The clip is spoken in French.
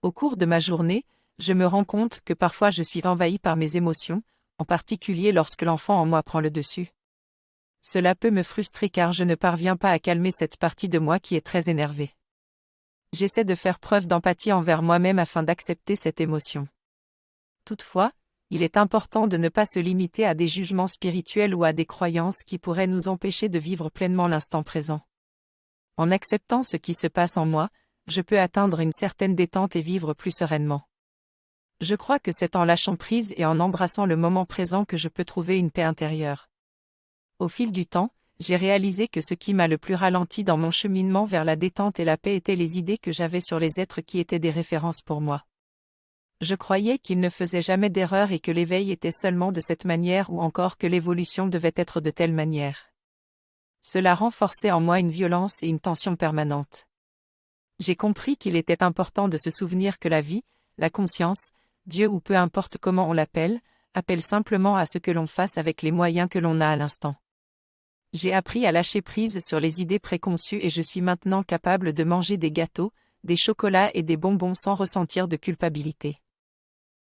Au cours de ma journée, je me rends compte que parfois je suis envahi par mes émotions, en particulier lorsque l'enfant en moi prend le dessus. Cela peut me frustrer car je ne parviens pas à calmer cette partie de moi qui est très énervée. J'essaie de faire preuve d'empathie envers moi-même afin d'accepter cette émotion. Toutefois, il est important de ne pas se limiter à des jugements spirituels ou à des croyances qui pourraient nous empêcher de vivre pleinement l'instant présent. En acceptant ce qui se passe en moi, je peux atteindre une certaine détente et vivre plus sereinement. Je crois que c'est en lâchant prise et en embrassant le moment présent que je peux trouver une paix intérieure. Au fil du temps, j'ai réalisé que ce qui m'a le plus ralenti dans mon cheminement vers la détente et la paix étaient les idées que j'avais sur les êtres qui étaient des références pour moi. Je croyais qu'ils ne faisaient jamais d'erreur et que l'éveil était seulement de cette manière ou encore que l'évolution devait être de telle manière. Cela renforçait en moi une violence et une tension permanente. J'ai compris qu'il était important de se souvenir que la vie, la conscience, Dieu ou peu importe comment on l'appelle, appelle simplement à ce que l'on fasse avec les moyens que l'on a à l'instant. J'ai appris à lâcher prise sur les idées préconçues et je suis maintenant capable de manger des gâteaux, des chocolats et des bonbons sans ressentir de culpabilité.